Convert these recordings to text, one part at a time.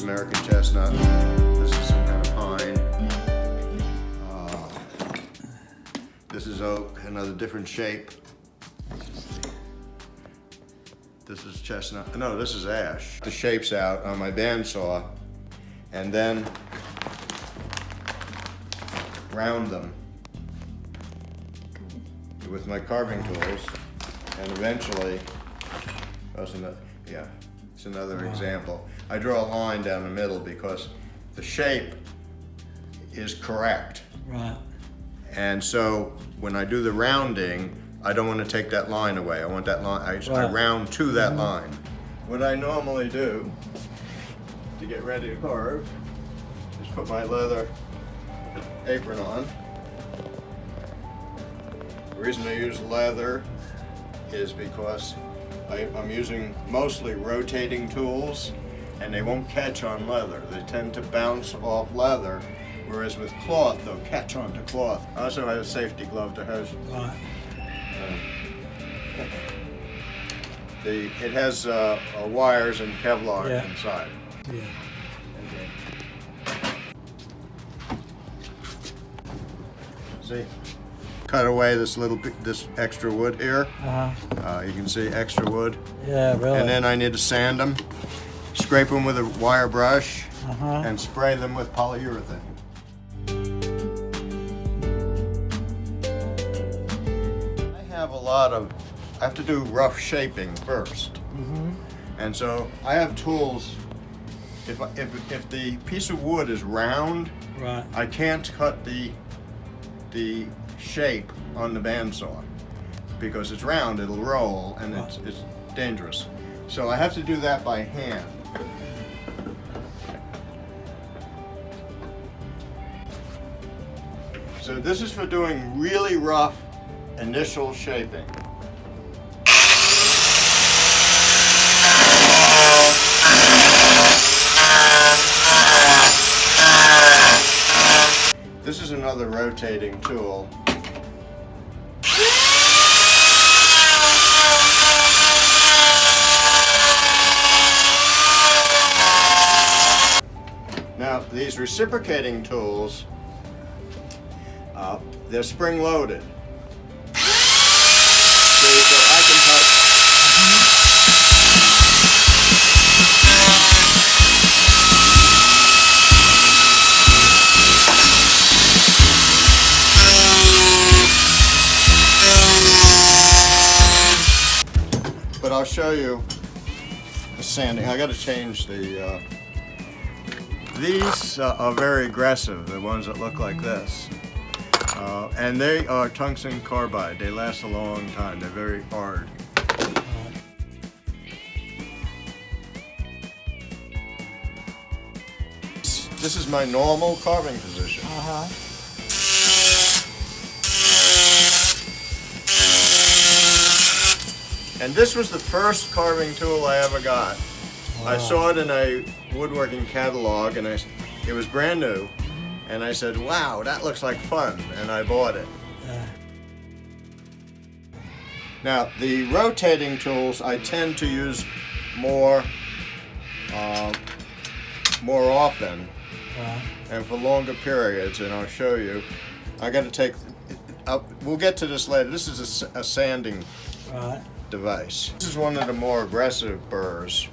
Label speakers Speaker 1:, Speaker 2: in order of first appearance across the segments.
Speaker 1: American chestnut. This is some kind of pine. This is oak, another different shape. This is chestnut. No, this is ash. The shapes out on my bandsaw and then round them with my carving tools, and eventually, it's another example. I draw a line down the middle because the shape is correct.
Speaker 2: Right.
Speaker 1: And so when I do the rounding, I don't want to take that line away. I want that line, I round to that line. What I normally do to get ready to carve is put my leather apron on. The reason I use leather is because I'm using mostly rotating tools and they won't catch on leather. They tend to bounce off leather, whereas with cloth, they'll catch onto cloth. I also have a safety glove that has it has wires and Kevlar inside.
Speaker 2: Yeah.
Speaker 1: See, cut away this extra wood here. You can see extra wood.
Speaker 2: Yeah, really.
Speaker 1: And then I need to sand them, scrape them with a wire brush, and spray them with polyurethane. I have to do rough shaping first. And so I have tools. If the piece of wood is round, I can't cut the shape on the bandsaw because it's round, it'll roll, and it's dangerous. So I have to do that by hand. So this is for doing really rough initial shaping. This is another rotating tool. Now, these reciprocating tools, they're spring-loaded. But I'll show you the sanding. I got to change the. These are very aggressive, the ones that look like this. And they are tungsten carbide. They last a long time. They're very hard. This is my normal carving position. And this was the first carving tool I ever got. I saw it in a woodworking catalog, and it was brand new. And I said, wow, that looks like fun, and I bought it. Now, the rotating tools I tend to use more often and for longer periods, and I'll show you. I got to take, we'll get to this later. This is a sanding device. This is one of the more aggressive burrs,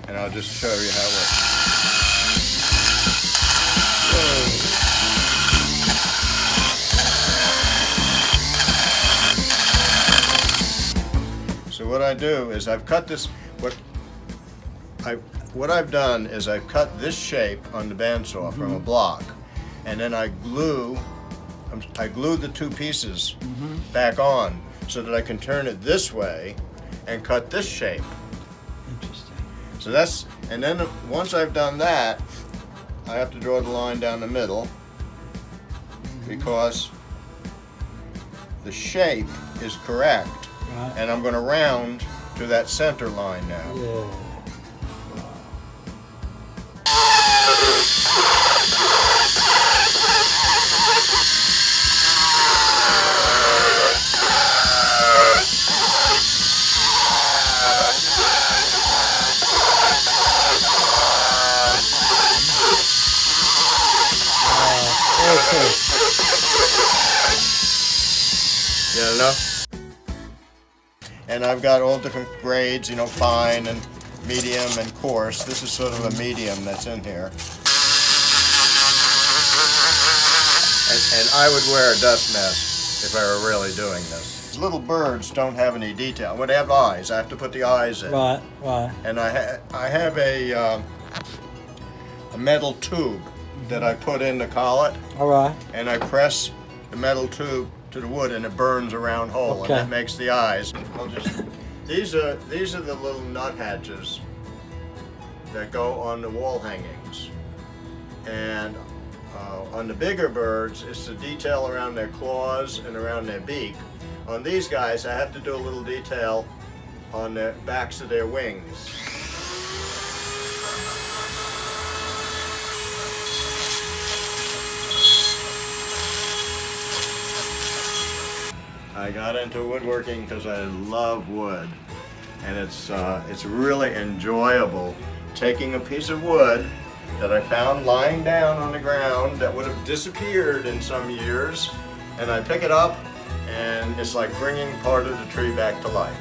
Speaker 1: and I'll just show you how it So what I do is I've cut this, what I've done is I've cut this shape on the bandsaw from a block, and then I glue the two pieces back on so that I can turn it this way and cut this shape.
Speaker 2: Interesting.
Speaker 1: So that's, and then once I've done that, I have to draw the line down the middle because the shape is correct. And I'm going to round to that center line now. Get enough? And I've got all different grades, you know, fine and medium and coarse. This is sort of a medium that's in here. And I would wear a dust mask if I were really doing this. Little birds don't have any detail. Well, they have eyes. I have to put the eyes in.
Speaker 2: Right, right.
Speaker 1: And I have a metal tube that I put in the collet,
Speaker 2: All right.
Speaker 1: and I press the metal tube to the wood, and it burns a round hole,
Speaker 2: Okay.
Speaker 1: and that makes the eyes. These are the little nuthatches that go on the wall hangings, and on the bigger birds, it's the detail around their claws and around their beak. On these guys, I have to do a little detail on the backs of their wings. I got into woodworking because I love wood, and it's really enjoyable taking a piece of wood that I found lying down on the ground that would have disappeared in some years, and I pick it up, and it's like bringing part of the tree back to life.